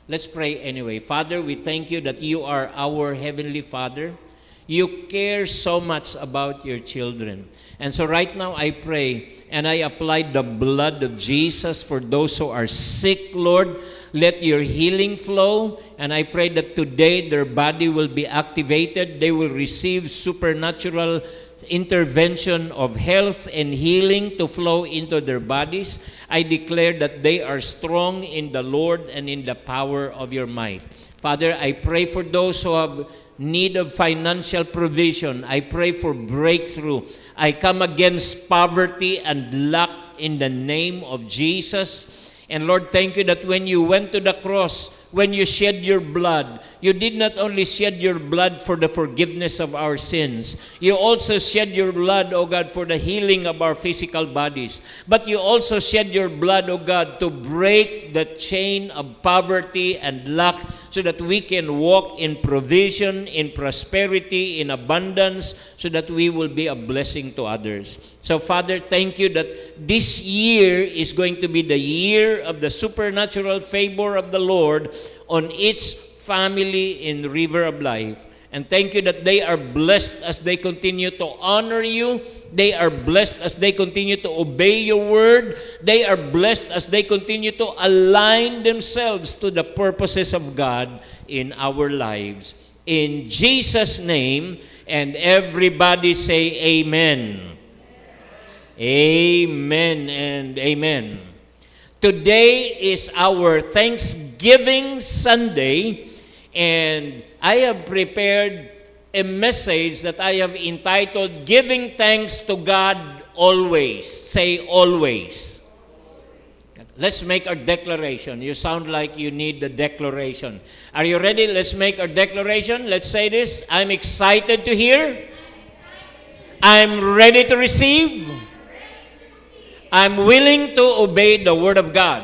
Let's pray anyway. Father, we thank you that you are our Heavenly Father. You care so much about your children. And so right now I pray and I apply the blood of Jesus for those who are sick, Lord. Let your healing flow. And I pray that today their body will be activated. They will receive supernatural intervention of health and healing to flow into their bodies. I declare that they are strong in the Lord and in the power of your might. Father, I pray for those who have need of financial provision. I pray for breakthrough. I come against poverty and lack in the name of Jesus. And Lord, thank you that when you went to the cross, when you shed your blood, you did not only shed your blood for the forgiveness of our sins, you also shed your blood, O God, for the healing of our physical bodies. But you also shed your blood, O God, to break the chain of poverty and lack so that we can walk in provision, in prosperity, in abundance, so that we will be a blessing to others. So, Father, thank you that this year is going to be the year of the supernatural favor of the Lord on each family in River of Life. And thank you that they are blessed as they continue to honor you. They are blessed as they continue to obey your word. They are blessed as they continue to align themselves to the purposes of God in our lives. In Jesus' name, and everybody say amen. Amen and amen. Today is our Thanksgiving Sunday, and I have prepared a message that I have entitled, Giving Thanks to God Always. Say always. Let's make our declaration. You sound like you need the declaration. Are you ready? Let's make our declaration. Let's say this. I'm excited to hear. I'm ready to receive. I'm willing to obey the Word of God.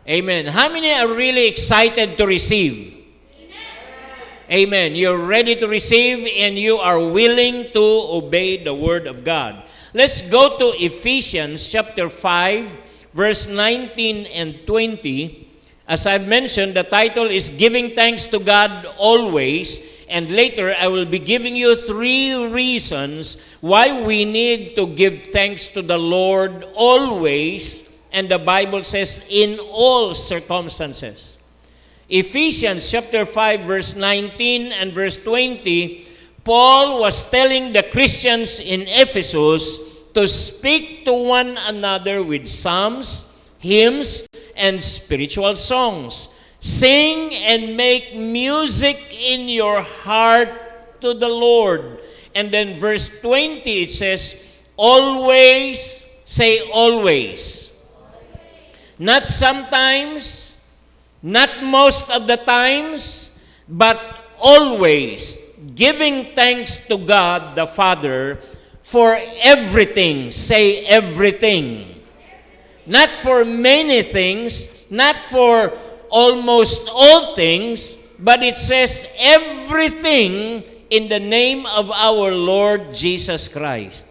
Amen. How many are really excited to receive? Amen. You're ready to receive and you are willing to obey the Word of God. Let's go to Ephesians chapter 5, verse 19 and 20. As I've mentioned, the title is Giving Thanks to God Always. And later, I will be giving you 3 reasons why we need to give thanks to the Lord always. And the Bible says, in all circumstances. Ephesians chapter 5, verse 19 and verse 20, Paul was telling the Christians in Ephesus to speak to one another with psalms, hymns, and spiritual songs. Sing and make music in your heart to the Lord. And then verse 20, it says, always, say always. Not sometimes, not most of the times, but always giving thanks to God the Father for everything. Say everything. Not for many things, not for almost all things, but it says everything in the name of our Lord Jesus Christ.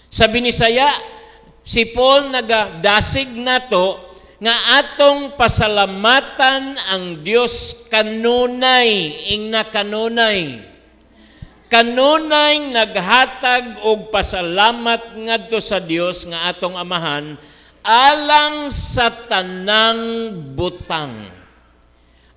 Sa Binisaya, si Paul nagadasig nato nga atong pasalamatan ang Dios kanunay, ingna kanunay. Kanunay naghatag og pasalamat ngadto sa Dios nga atong amahan alang sa tanang butang.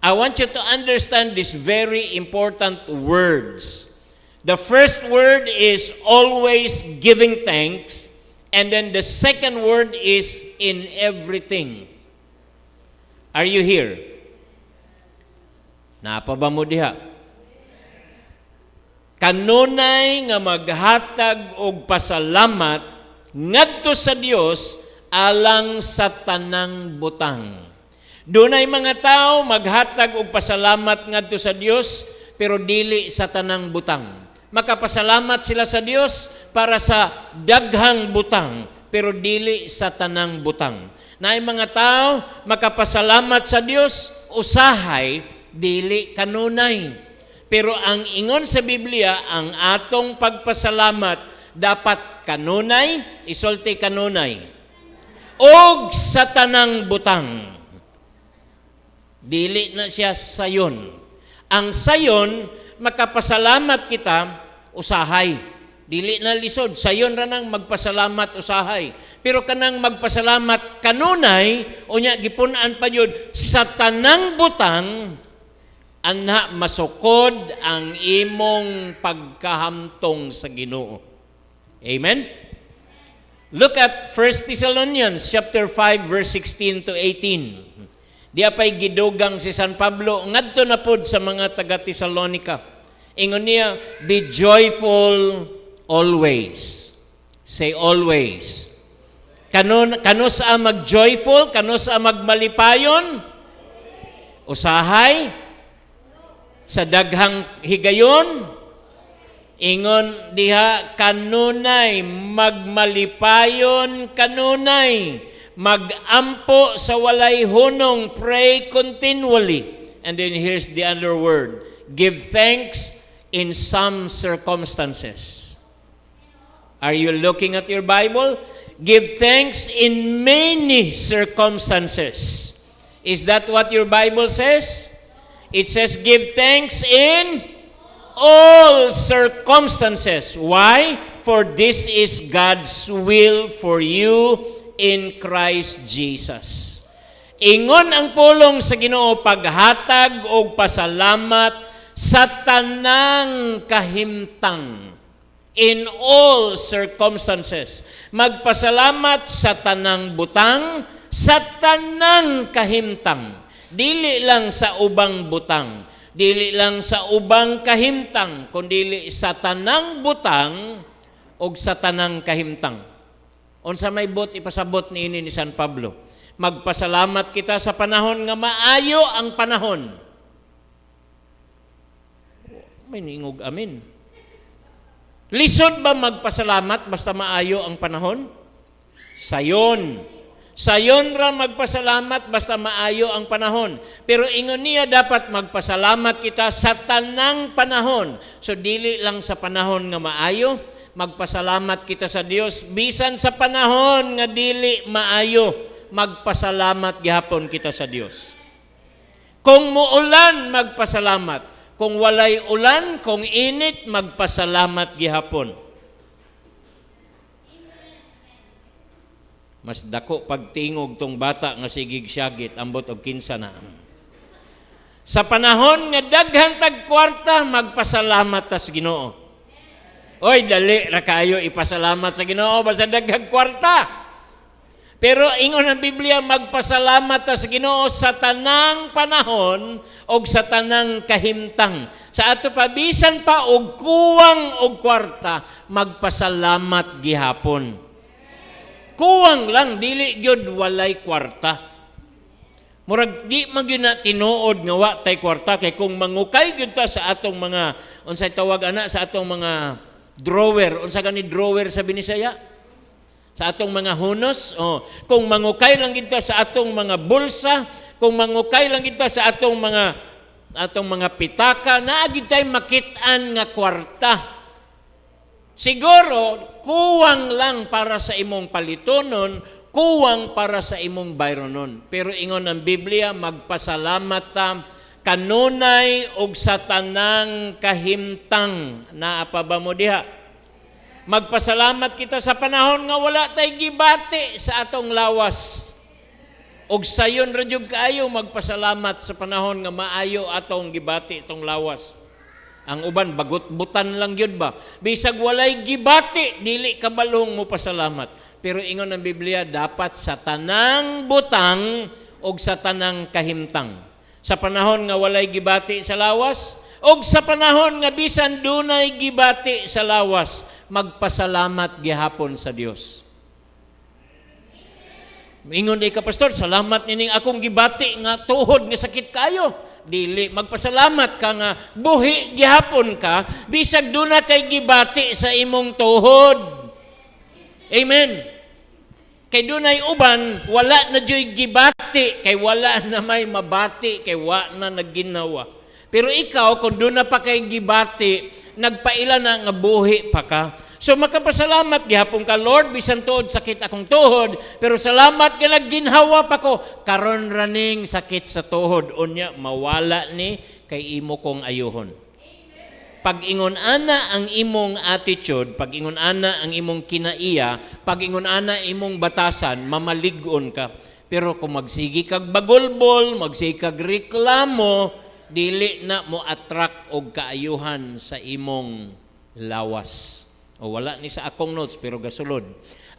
I want you to understand these very important words. The first word is always giving thanks, and then the second word is in everything. Are you here? Napa ba mo diha? Kanunay nga maghatag og pasalamat ngadto sa Dios alang sa tanang butang. Dunay mga tao maghatag og pasalamat ngadto sa Dios pero dili sa tanang butang. Makapasalamat sila sa Dios para sa daghang butang pero dili sa tanang butang. Naay mga tao makapasalamat sa Dios usahay dili kanunay. Pero ang ingon sa Biblia, ang atong pagpasalamat dapat kanunay, isulti kanunay. Og sa tanang butang. Dili na siya sayon. Ang sayon, makapasalamat kita, usahay. Dili na lisod. Sayon ra nang magpasalamat usahay. Pero kanang magpasalamat kanunay, unya gipunan pa yun, sa tanang butang, anha masukod ang imong pagkahamtong sa Ginoo. Amen? Look at 1 Thessalonians chapter 5 verse 16 to 18. Di apay gidugang si San Pablo ngadto na pod sa mga taga Thessalonica. Ingon niya, be joyful always. Say always. Kano sa mag-joyful, kano sa magmalipayon? Usahay? Sa daghang higayon? Ingon diha, kanunay, magmalipayon kanunay. Magampo sa walay hunong, pray continually. And then here's the other word, give thanks in some circumstances. Are you looking at your Bible? Give thanks in many circumstances. Is that what your Bible says? It says give thanks in all circumstances. Why? For this is God's will for you in Christ Jesus. Ingon ang pulong sa Ginoo, paghatag o pasalamat sa tanang kahimtang. In all circumstances. Magpasalamat sa tanang butang, sa tanang kahimtang. Dili lang sa ubang butang, dili lang sa ubang kahimtang, kundi sa tanang butang o sa tanang kahimtang. Unsa may bot ipasabot niini ni San Pablo. Magpasalamat kita sa panahon nga maayo ang panahon. May ningog amin. Lisod ba magpasalamat basta maayo ang panahon? Sayon. Sayon ra magpasalamat basta maayo ang panahon. Pero ingon niya dapat magpasalamat kita sa tanang panahon. So dili lang sa panahon nga maayo, magpasalamat kita sa Dios bisan sa panahon nga dili maayo, magpasalamat gihapon kita sa Dios. Kung muulan, magpasalamat. Kung walay ulan, kung init, magpasalamat gihapon. Mas dako pagtingog tong bata nga sigig syagit, ambot og kinsa na. Sa panahon nga daghan tag kwarta, magpasalamat ta sa Ginoo. Oy, dali ra kayo ipasalamat sa Ginoo basta daghang kwarta. Pero ingon ang Biblia, magpasalamat ta sa Ginoo sa tanang panahon o sa tanang kahimtang. Sa ato pabisan pa og kuwang og kwarta, magpasalamat gihapon. Kuwang lang, dili gyud walay kwarta. Murag di man gyud na tinuod nga wa tay kwarta, kay kung mangukay gyud ta sa atong mga unsay tawag ana sa atong mga drawer, unsa gani drawer sa Binisaya? Sa atong mga hunos, kung mangukay lang kita sa atong mga bulsa, kung mangukay lang kita sa atong mga pitaka, naagid tay makit-an nga kwarta. Siguro kuwang lang para sa imong palitonon, kuwang para sa imong bayronon. Pero ingon ang Biblia, magpasalamat ta kanunay og sa tanang kahimtang. Naa pa ba mo diha? Magpasalamat kita sa panahon nga wala tay gibati sa atong lawas. Og sayon ra jud kaayo magpasalamat sa panahon nga maayo atong gibati itong lawas. Ang uban bagot-butan lang yun ba? Bisag walay gibati, dili kabalong mo pasalamat. Pero ingon ang Biblia, dapat sa tanang butang o sa tanang kahimtang. Sa panahon nga walay gibati sa lawas, o sa panahon nga bisan dunay gibati sa lawas, magpasalamat gihapon sa Dios. Ingon di ka, Pastor, salamat nining akong gibati nga tuhod nga sakit kayo. Dili, magpasalamat ka nga buhi gihapon ka, bisag duna kay gibati sa imong tuhod. Amen. Kay dunay uban, wala na joy gibati, kay wala na may mabati, kay wa na nagginawa. Pero ikaw, kung doon na pa kay gibati, nagpaila na nga buhi pa ka. So makapasalamat gihapon ka, Lord, bisan tuod sakit akong tuhod, pero salamat ka nagginhawa pa ko, karon raning sakit sa tuhod, unya mawala ni kay imo kong ayuhon. Pag-ingon ana ang imong attitude, pag-ingon ana ang imong kinaiya, pag-ingon ana imong batasan, mamalig-on ka. Pero kung magsigi kag bagulbol, magsigi kag reklamo, dili na mo attract og kaayuhan sa imong lawas. O wala ni sa akong notes pero gasulod.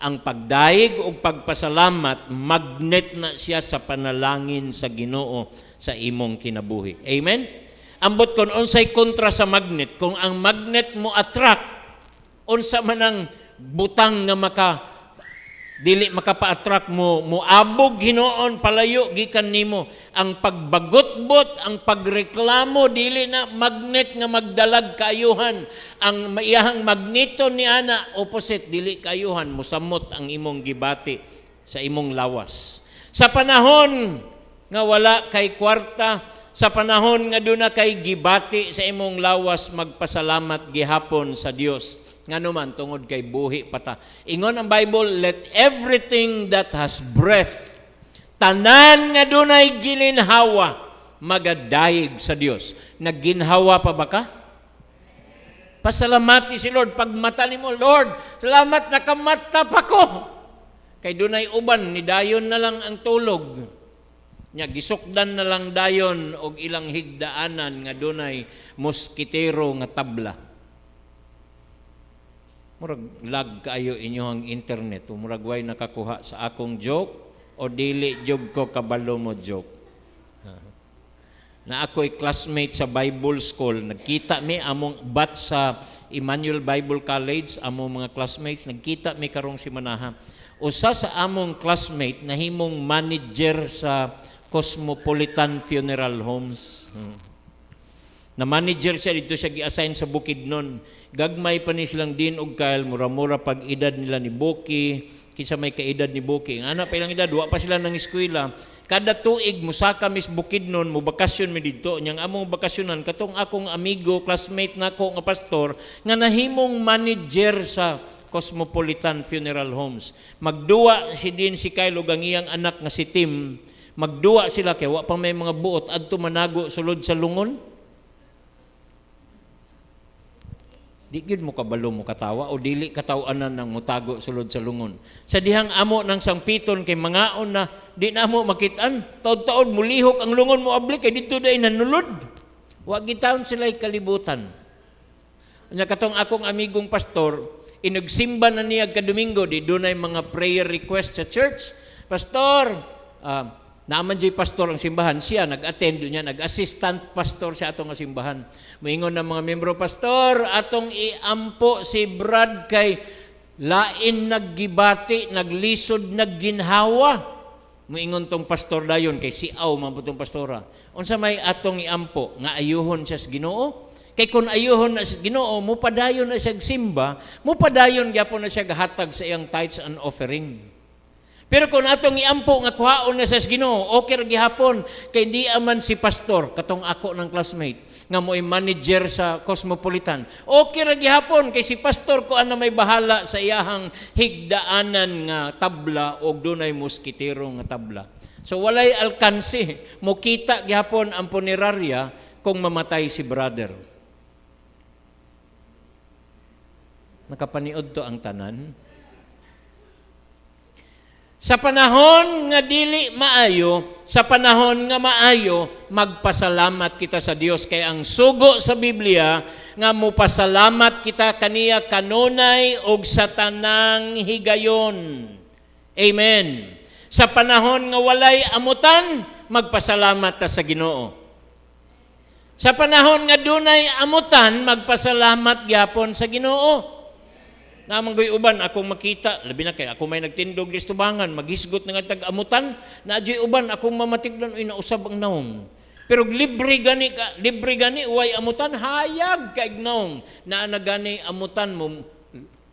Ang pagdaig o pagpasalamat, magnet na siya sa panalangin sa Ginoo sa imong kinabuhi. Amen? Ambot kon unsay kontra sa magnet, kung ang magnet mo attract, unsa man ang butang nga dili makapa-attract mo, muabog hinuon palayo gikan nimo. Ang pagbagotbot, ang pagreklamo dili na magnet nga magdalag kaayuhan. Ang maiyahang magneto ni ana opposite, dili kaayuhan, musamot ang imong gibati sa imong lawas. Sa panahon nga wala kay kwarta, sa panahon nga duna kay gibati sa imong lawas, magpasalamat gihapon sa Dios. Ngano man tungod kay buhi pata. Ingon ang Bible, let everything that has breath, tanan nga dunay gilinhawa, magadayeg sa Dios. Nagginhawa pa ba ka? Pasalamati si Lord. Pag mata nimo, Lord, salamat nakamata pa ko. Kay dunay uban, ni dayon na lang ang tulog. Nya gisukdan na lang dayon og ilang higdaanan nga dunay moskitero nga tabla. Murag lag kayo inyohang internet, murag way nakakuha sa akong joke o dili jog ko kabalo mo joke. Na ako'y classmate sa Bible School, nagkita mi among batch sa Emmanuel Bible College, among mga classmates, nagkita mi karong simanaha. Usa sa among classmate nahimong manager sa Cosmopolitan Funeral Homes. Na manager siya, dito siya gi-assign sa Bukidnon. Gagmay pa ni silang din og kail, mura-mura pag edad nila ni Boki, kisa may kaedad ni Boki. Ang anak pa ilang edad, wa pa sila ng eskwela. Kada tuig, musaka mis Bukidnon, mo bakasyon mi dito. Nyang among bakasyonan, katong akong amigo, classmate na ko nga pastor, nga nahimong manager sa Cosmopolitan Funeral Homes. Magduwa si din si Kyle ug ang iyang anak nga si Tim. Magduwa sila kay wa pa may mga buot adto manago sulod sa lungon. Di gyud mo kabalo mo katawa o dili katawanan nang mutago sulod sa lungon. Sa dihang amo ng sangpiton kay mangaon na di na mo makitaan, taud-taud mulihok ang lungon mo abli kay dito day nanulod. Wa gitaon sila'y kalibutan. Unya katong akong amigong pastor, inugsimba na niya kadomingo di dunay mga prayer request sa church. Pastor, naaman dyan pastor ang simbahan, siya nag-attend niya, nag-assistant pastor siya atong simbahan. Moingon ng mga membro, pastor, atong iampo si Brad kay lain naggibati, naglisod, nagginhawa. Moingon tong pastor dayon kay siaw man putong pastora. Unsa may atong iampo nga ayuhon siya sa Ginoo? Kay kung ayuhon na sa Ginoo, mupadayon na siya simba, mupadayon gyapon na siya gahatag sa iyang tithes and offering. Pero kung atong iampo nga kuhaon na sa Ginoo, okay ra gihapon kay di aman si pastor katong ako ng classmate nga mo'y manager sa Cosmopolitan. Okay ra gihapon kay si pastor ko ana may bahala sa iyahang higdaanan nga tabla og dunay moskitero nga tabla. So walay alkanse mo kita gihapon ang punerarya kung mamatay si brother. Nakapaniod to ang tanan. Sa panahon nga dili maayo, sa panahon nga maayo, magpasalamat kita sa Dios. Kaya ang sugo sa Biblia, nga mupasalamat kita kaniya kanunay og sa tanang higayon. Amen. Sa panahon nga walay amutan, magpasalamat ta sa Ginoo. Sa panahon nga dunay amutan, magpasalamat gyapon sa Ginoo. Namang goy uban akong makita, labi na kay ako may nagtindog listubangan, maghisgot nga tag-amutan, na adyoy uban akong mamatiglan uy nausab ang naong. Pero libre gani uway amutan hayag kay naong, na gani amutan mo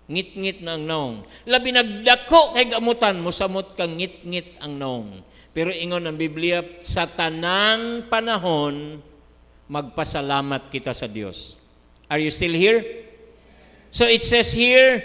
ngit-ngit na ang naong. Labi nagdako kay amutan mo samot kang ngit-ngit ang naong. Pero ingon ang Biblia, sa tanang panahon magpasalamat kita sa Dios. Are you still here? So it says here,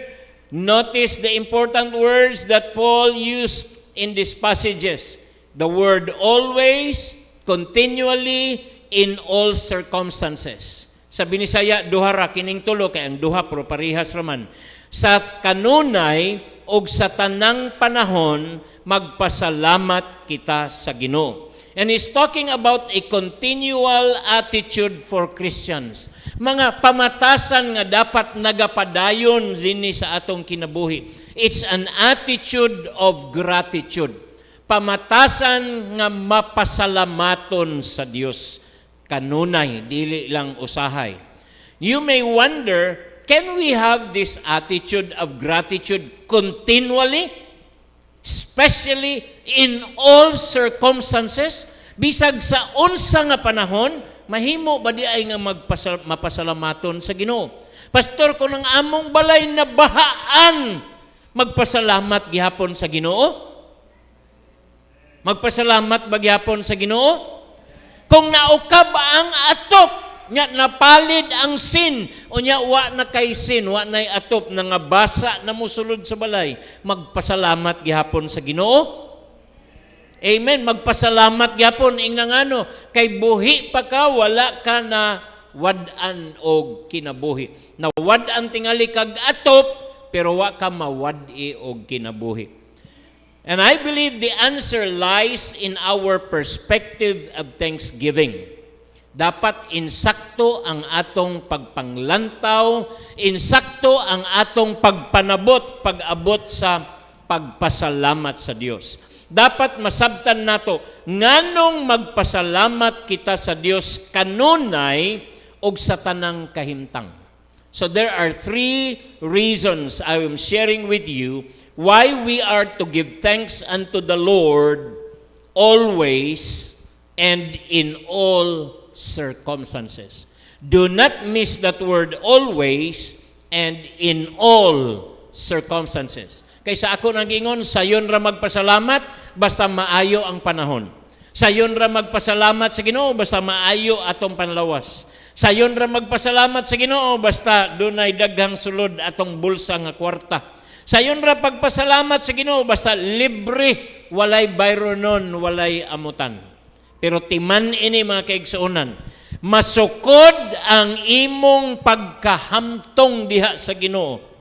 notice the important words that Paul used in these passages. The word always, continually, in all circumstances. Sa Binisaya, duha ra, kining tulo, kaya ang duha, pero parihas raman. Sa kanunay, og sa tanang panahon, magpasalamat kita sa Ginoo. And he's talking about a continual attitude for Christians. Mga pamatasan nga dapat nagapadayon dinhi sa atong kinabuhi. It's an attitude of gratitude. Pamatasan nga mapasalamaton sa Dios. Kanunay, dili lang usahay. You may wonder, can we have this attitude of gratitude continually? Especially in all circumstances? Bisag sa unsa nga panahon, mahimo ba di ay nga mapasalamaton sa Ginoo? Pastor, kung ang among balay na bahaan, magpasalamat gihapon sa Ginoo? Magpasalamat ba gihapon sa Ginoo? Kung naukab ang atop, nya napalid ang sin, o nya wa na kay sin, wa na'y atop, na nga basa na musulod sa balay, magpasalamat gihapon sa Ginoo? Amen. Magpasalamat gihapon ingna ngano, kay buhi pa ka, wala ka na wad-an og kinabuhi. Na wad-an tingali kag atop, pero wa ka mawad-i og kinabuhi. And I believe the answer lies in our perspective of thanksgiving. Dapat insakto ang atong pagpanglantaw, insakto ang atong pagpanabot, pag-abot sa pagpasalamat sa Dios. Dapat masabtan nato, nganong magpasalamat kita sa Dios kanunay og sa tanang kahimtang. So there are 3 reasons I am sharing with you why we are to give thanks unto the Lord always and in all circumstances. Do not miss that word always and in all circumstances. Kaysa ako nag-ingon, sayon ra magpasalamat, basta maayo ang panahon. Sayon ra magpasalamat sa Ginoo, basta maayo atong panlawas. Sayon ra magpasalamat sa Ginoo, basta dunay daghang sulod atong bulsa nga kwarta. Sayon ra pagpasalamat sa Ginoo, basta libre, walay bayronon, walay amutan. Pero timan ini mga kaigsuonan, masukod ang imong pagkahamtong diha sa Ginoo.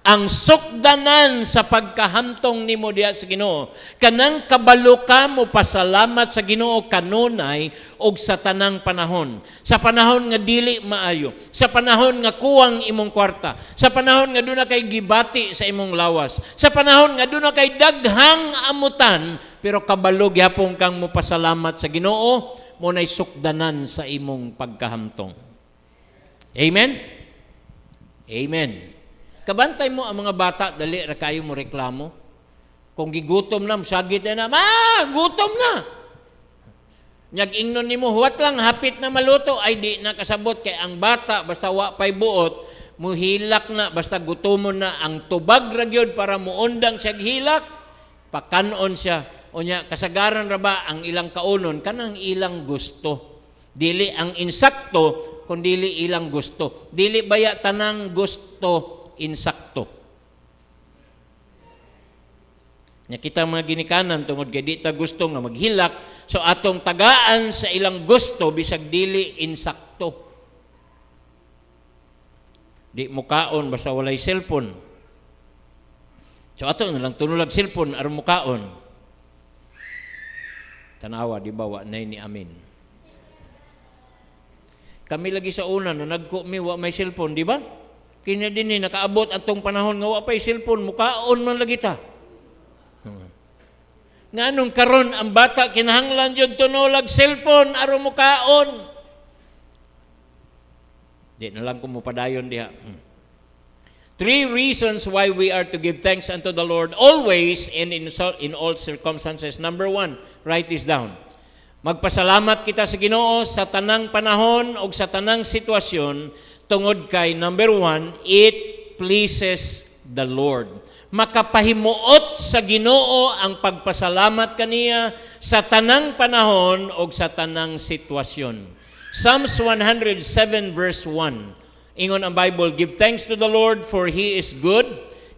Ang sukdanan sa pagkahamtong nimo diha sa Ginoo, kanang kabalo ka mo pasalamat sa Ginoo kanunay og sa tanang panahon. Sa panahon nga dili maayo, sa panahon nga kuwang imong kwarta, sa panahon nga duna kay gibati sa imong lawas, sa panahon nga duna kay daghang amutan, pero kabalo gyapon kang mo pasalamat sa Ginoo, mo nay sukdanan sa imong pagkahamtong. Amen. Amen. Kabantay mo ang mga bata, dali ra kayo mo reklamo. Kung gigutom na, sagit na, gutom na. Nyag-ingnon nimo, huwat lang, hapit na maluto, ay di nakasabot. Kay ang bata, basta wa pa'y buot, muhilak na, basta gutomon na, ang tubag ra gyud para muundang siya hilak, pakanon siya. O nya, kasagaran ra ba ang ilang kaunon, kanang ilang gusto. Dili ang insakto, kundili ilang gusto. Dili baya tanang gusto insakto. Nya kita mga ginikanan tungod kay di ta gusto nga maghilak, so atong tagaan sa ilang gusto bisag dili insakto. Di mo kaon basta walay cellphone. So ato na lang tunulag cellphone aron mo kaon. Tanawa di ba wa nay ni amin. Kami lagi sa una no nagko mi wa may cellphone, di ba? Kanya din nakaabot atong panahon nga wa pay cellphone, mukaon man lagi ta. Nganong karon ang bata kinahanglan jud tunulag cellphone aron mukaon. Di na lang ko mupadayon diha. 3 reasons why we are to give thanks unto the Lord always and in all circumstances. Number 1, write this down. Magpasalamat kita sa Ginoo sa tanang panahon o sa tanang sitwasyon tungod kay number 1, it pleases the Lord. Makapahimuot sa Ginoo ang pagpasalamat kaniya sa tanang panahon o sa tanang sitwasyon. Psalms 107 verse 1. Ingon ang Bible, give thanks to the Lord for He is good.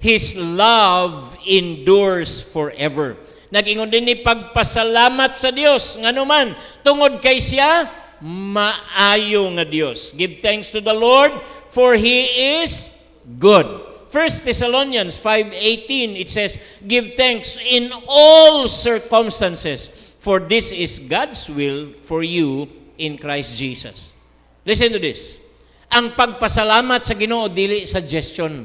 His love endures forever. Nag-ingon din ni pagpasalamat sa Dios nganuman tungod kay siya maayo nga Dios. Give thanks to the Lord for He is good. 1 Thessalonians 5:18 it says, give thanks in all circumstances, for this is God's will for you in Christ Jesus. Listen to this. Ang pagpasalamat sa Ginoo dili suggestion.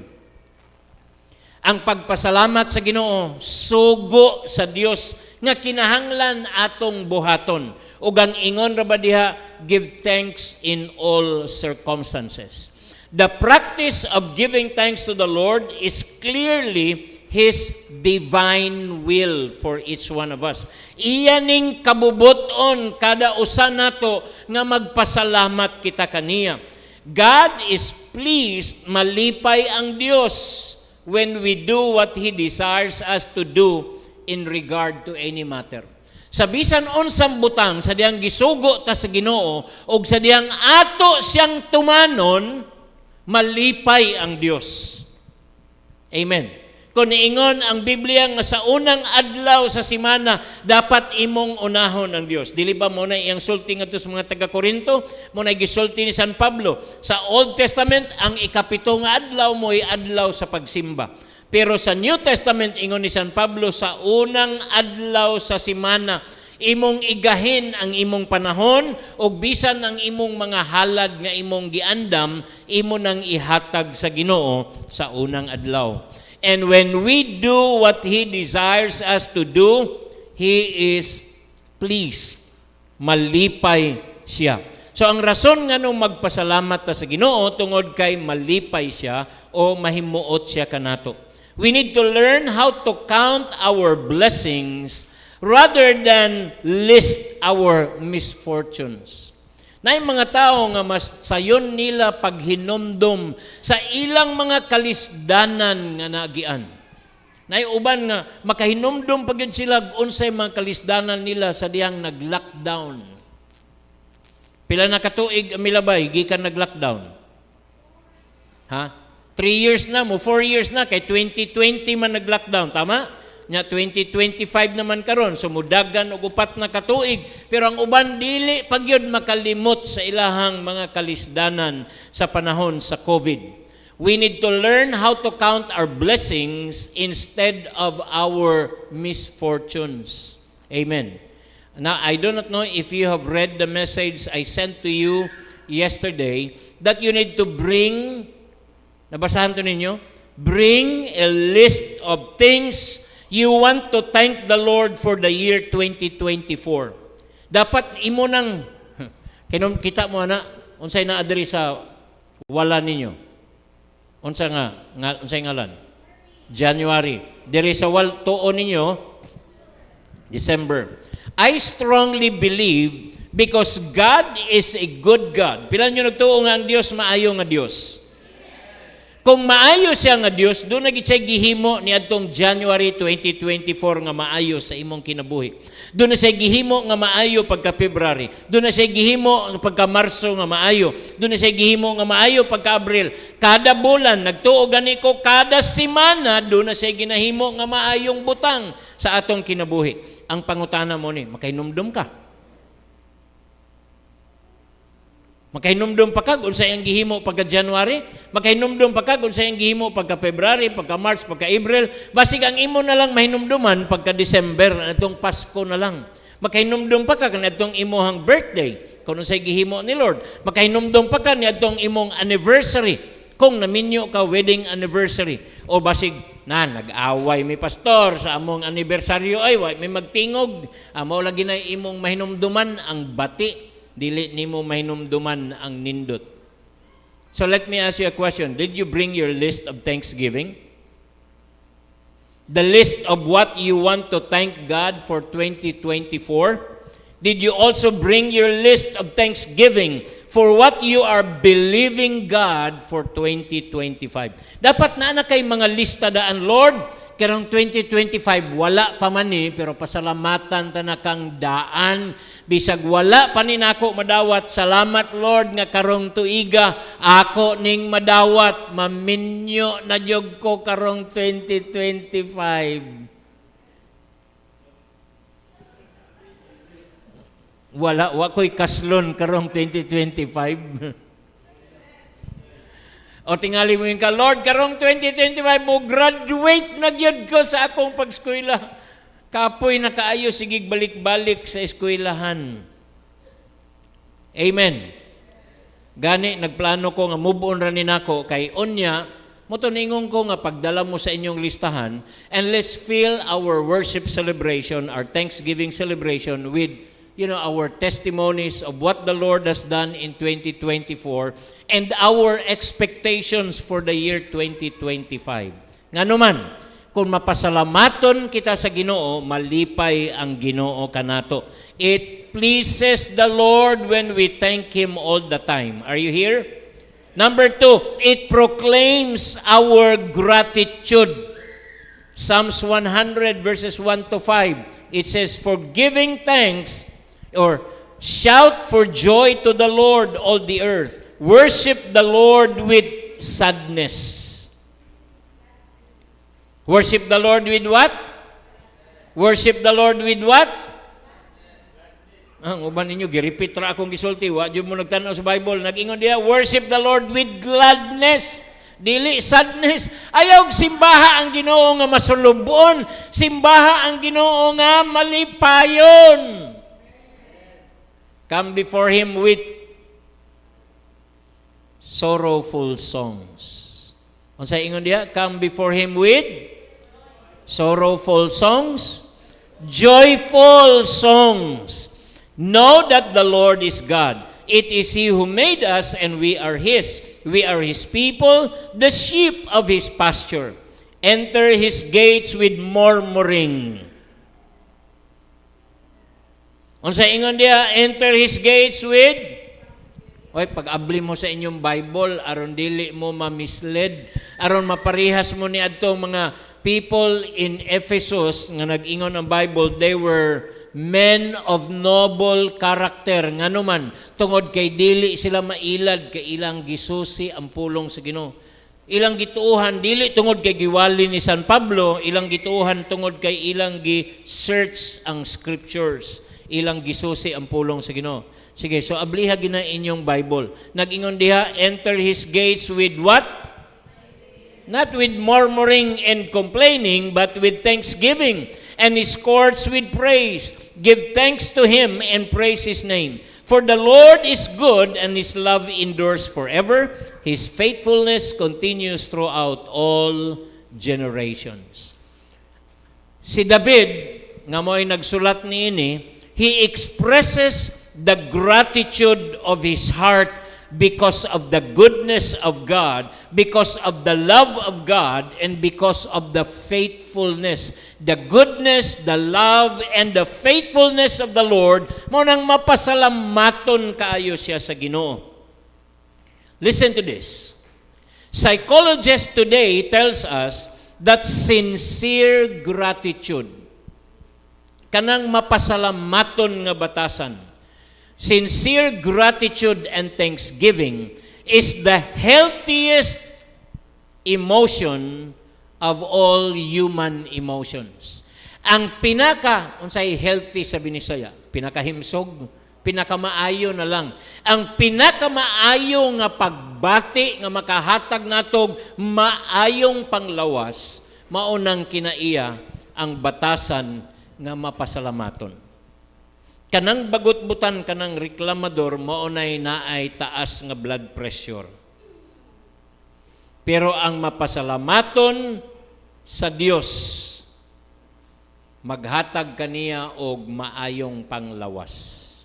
Ang pagpasalamat sa Ginoo sugo sa Dios nga kinahanglan atong buhaton. Ug ang ingon ra ba diha, give thanks in all circumstances. The practice of giving thanks to the Lord is clearly His divine will for each one of us. Iyaning kabubuton kada usa nato nga magpasalamat kita kaniya. God is pleased, malipay ang Dios when we do what He desires us to do in regard to any matter. Sa bisan unsang butang sa diyang gisugo ta sa Ginoo ug sa diyang ato siyang tumanon, malipay ang Dios. Amen. Kung niingon ang Biblia nga sa unang adlaw sa semana, dapat imong unahon ang Dios. Dili ba mo na iyang sulti ngadto sa mga taga-Korinto? Mo na gisulti ni San Pablo. Sa Old Testament, ang ikapito nga adlaw mo ay adlaw sa pagsimba. Pero sa New Testament, ingon ni San Pablo, sa unang adlaw sa semana, imong igahin ang imong panahon o bisan ang imong mga halad nga imong giandam, imo nang ihatag sa Ginoo sa unang adlaw. And when we do what He desires us to do, He is pleased. Malipay siya. So ang rason nga nung magpasalamat ta sa Ginoo tungod kay malipay siya o mahimuot siya kanato. We need to learn how to count our blessings rather than list our misfortunes. Na yung mga tao nga mas sayon nila paghinumdum sa ilang mga kalisdanan nga nagian. Na yung uban nga makahinumdum pag yun sila unsay mga kalisdanan nila sa diyang nag-lockdown. Pila na katuig milabay, gikan nag-lockdown. 3 years na mo, 4 years na, kay 2020 man nag-lockdown, tama? Nya 2025 naman karon, sumudagan og upat na katuig, pero ang uban dili pagyud makalimot sa ilahang mga kalisdanan sa panahon sa COVID. We need to learn how to count our blessings instead of our misfortunes. Amen. Now, I do not know if you have read the message I sent to you yesterday that you need to bring, nabasahan to ninyo, bring a list of things you want to thank the Lord for the year 2024. Dapat imo nang kita mo na unsay naa diri sa wala ninyo. Unsay ngalan? January. Diri sa tuon ninyo December. I strongly believe because God is a good God. Pila nyo nagtuo nga ang Dios maayo nga Dios. Kung maayo siya nga Dios, doon nagitsay gihimo ni adtong January 2024 nga maayo sa imong kinabuhi. Doon na siya gihimo nga maayo pagka February. Doon na siya gihimo pagka Marso nga maayo. Doon na siya gihimo nga maayo pagka Abril. Kada bulan, nagtuo gani ko, kada semana, doon na siya ginahimo nga maayong butang sa atong kinabuhi. Ang pangutana mo ni, makahinumdum ka. Makahinumdum pa kag unsay ang gihimo pagka January, makahinumdum pa kag unsay ang gihimo pagka February, pagka March, pagka April, basig ang imo na lang mahinumduman pagka December, atong Pasko na lang. Makahinumdum pa kag atong imong birthday, kung unsay gihimo ni Lord. Makahinumdum pa kag atong imong anniversary, kung naminyo ka wedding anniversary, o basig na nag-away mi pastor sa among anibersaryo ay way may magtingog, mao lagi na imong mahinumduman ang bati. Dili nimo mahinumduman ang nindot. So let me ask you a question. Did you bring your list of thanksgiving? The list of what you want to thank God for 2024? Did you also bring your list of thanksgiving for what you are believing God for 2025? Dapat na kay mga lista daan, Lord, karong 2025 wala pa man pero pasalamatan ta na kang daan Bisag wala pa ni nako madawat, salamat Lord nga karong tuiga ako ning madawat, maminyo na jud ko karong 2025. Wa ko'y kaslon karong 2025. O tingali mo yung ka, Lord, karong 2025 mo graduate na gyud ko sa akong pag-eskwela. Kapoy na kaayo, sige balik-balik sa eskwelahan. Amen. Gani, nagplano ko nga move on ranin ako kay Onya, motuningong ko nga pagdala mo sa inyong listahan, and let's fill our worship celebration, our Thanksgiving celebration with our testimonies of what the Lord has done in 2024 and our expectations for the year 2025. Ngano man, kung mapasalamaton kita sa Ginoo, malipay ang Ginoo kanato. It pleases the Lord when we thank Him all the time. Are you here? Number 2, it proclaims our gratitude. Psalms 100 verses 1 to 5, it says, for giving thanks, or shout for joy to the Lord, all the earth. Worship the Lord with sadness. Worship the Lord with what? Worship the Lord with what? Ang uban ninyo, giripit ra akong gisulti. Wa dyan mo nagtanaw sa Bible. Nag-ingon diya, worship the Lord with gladness. Dili sadness. Ayaw simbaha ang Ginoo nga masulubon. Simbaha ang Ginoo nga malipayon. Come before Him with sorrowful songs. Unsa ingon diya? Come before Him with sorrowful songs, joyful songs. Know that the Lord is God. It is He who made us, and we are His. We are His people, the sheep of His pasture. Enter His gates with murmuring. Unsa ingon diya, enter His gates with, pag-abli mo sa inyong Bible, aron dili mo ma-misled, aron maparihas mo ni adtong mga people in Ephesus nga nag-ingon ang Bible, they were men of noble character. Ngano man, tungod kay dili sila mailad, kay ilang gisusi ang pulong sa Ginoo. Ilang gituuhan, dili tungod kay giwali ni San Pablo, ilang gituuhan tungod kay ilang gi-search ang scriptures. Ilang gisusi ang pulong sa Ginoo. Sige, so abliha gina inyong Bible. Nag-ingon diha, enter His gates with what? Not with murmuring and complaining, but with thanksgiving, and His courts with praise. Give thanks to Him and praise His name. For the Lord is good, and His love endures forever. His faithfulness continues throughout all generations. Si David, nga mo'y nagsulat niini, he expresses the gratitude of his heart because of the goodness of God, because of the love of God, and because of the faithfulness. The goodness, the love, and the faithfulness of the Lord, mo nang mapasalamaton kaayo siya sa Ginoo. Listen to this. Psychologists today tells us that sincere gratitude, kanang mapasalamaton nga batasan, sincere gratitude and thanksgiving is the healthiest emotion of all human emotions. Ang unsay healthy sa Binisaya? Pinakahimsog, pinakamaayo na lang. Ang pinakamaayo nga pagbati nga makahatag natog maayong panglawas, maunang kinaiya ang batasan nga mapasalamaton. Kanang bagot-butan, kanang reklamador, maunay naay taas nga blood pressure. Pero ang mapasalamaton sa Dios, maghatag kaniya og maayong panglawas.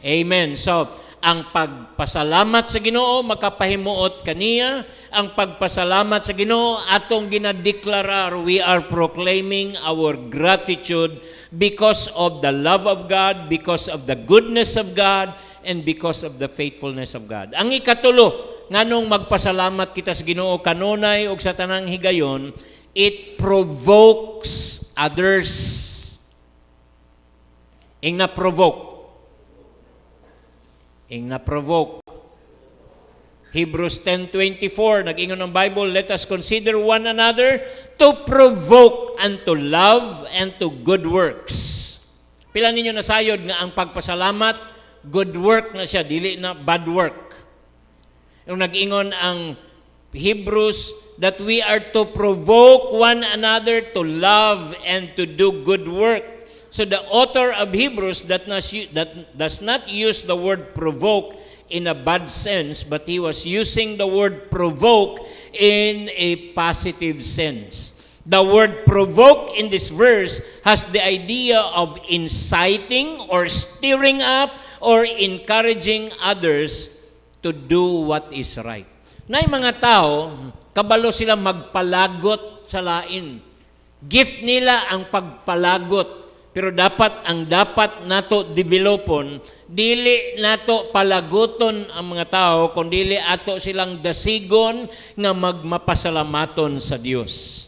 Amen. So, ang pagpasalamat sa Ginoo makapahimuot kaniya. Ang pagpasalamat sa Ginoo atong ginadeklarar, we are proclaiming our gratitude because of the love of God, because of the goodness of God, and because of the faithfulness of God. Ang ikatulo, nganong magpasalamat kita sa Ginoo kanunay og sa tanang higayon, it provokes others. Ing na-provoke. ing na-provoke. Hebrews 10:24, nag-ingon ng Bible, let us consider one another to provoke unto love and to good works. Pila ninyo nasayod nga ang pagpasalamat, good work na siya, dili na bad work. Yung nag-ingon ang Hebrews that we are to provoke one another to love and to do good work. So the author of Hebrews that does not use the word provoke in a bad sense, but he was using the word provoke in a positive sense. The word provoke in this verse has the idea of inciting or stirring up or encouraging others to do what is right. Nay mga tao, kabalo sila magpalagot sa lain. Gift nila ang pagpalagot. Pero dapat nato developon, dili nato palaguton ang mga tao, kundi ato silang dasigon nga magmapasalamaton sa Dios.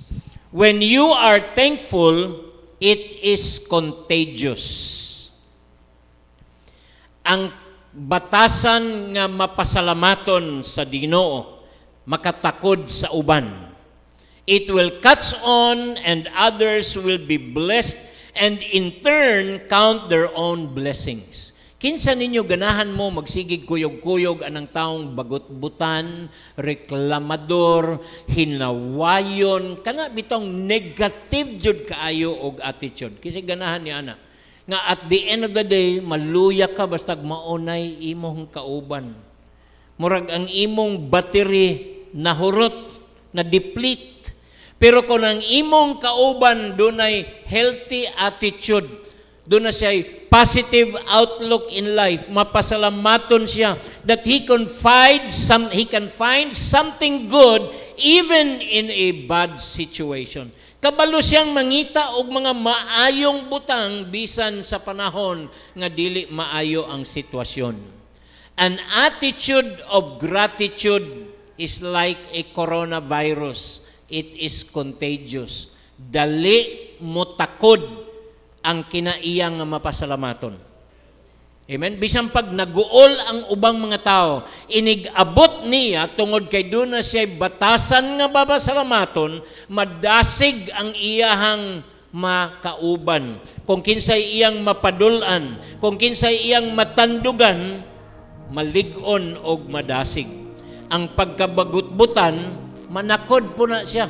When you are thankful, it is contagious. Ang batasan nga mapasalamaton sa Ginoo, makatakod sa uban. It will catch on and others will be blessed and in turn count their own blessings. Kinsa ninyo ganahan mo magsigig kuyog-kuyog anang taong bagot-butan, reklamador, hinawayon, kana bitong negative jud kaayo og attitude. Kasi ganahan ni ana nga at the end of the day maluya ka basta maunay imong kauban. Murag ang imong battery nahurot, na deplete. Pero kung ang imong kauban dunay healthy attitude, doon na siya positive outlook in life, mapasalamaton siya that he can find something good even in a bad situation. Kabalo siyang mangita og mga maayong butang bisan sa panahon nga dili maayo ang sitwasyon. An attitude of gratitude is like a coronavirus. It is contagious. Dali mo takod ang kinaiyang nga mapasalamaton. Amen? Bisan pag naguol ang ubang mga tao, inigabot niya tungod kay doon na siya batasan nga mapasalamaton, madasig ang iyahang makauban. Kung kinsay iyang mapadulan, kung kinsay iyang matandugan, malig-on og madasig. Ang pagkabagutbutan, manakod po na siya.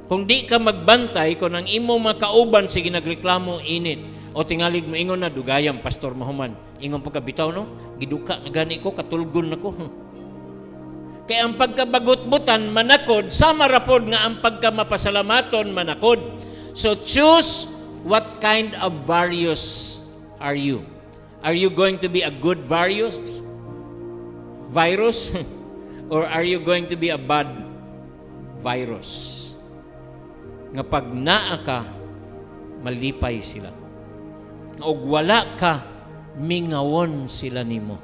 Kung di ka magbantay, kung ang imo makauban, sige nagreklamo, init. O tingalig mo, ingon na, dugayang, Pastor Mahuman. Ingon pagkabitaw, no? Giduka na gani ko, katulgon na ko. Kaya ang pagkabagutbutan, manakod, sama rapod nga ang pagkamapasalamaton, manakod. So choose what kind of various are you. Are you going to be a good virus? Or are you going to be a bad virus? Nga pag naa ka, malipay sila. O wala ka, mingawon sila nimo.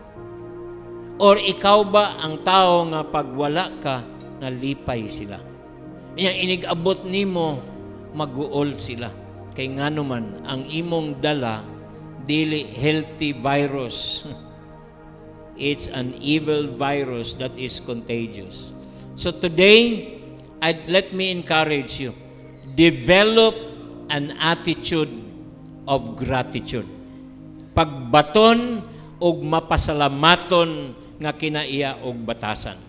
Or ikaw ba ang tao nga pag wala ka, nalipay sila. Inigabot nimo, maguol sila. Kay ngano man, ang imong dala, dili healthy virus. It's an evil virus that is contagious. So today, let me encourage you. Develop an attitude of gratitude. Pagbaton og mapasalamaton nga kinaiya og batasan.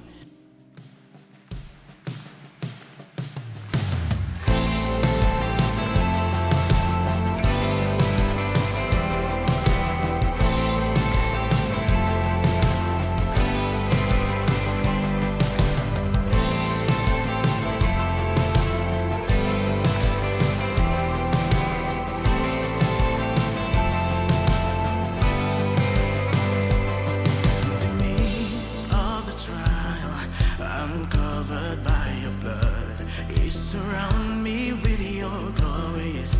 Surround me with your glorious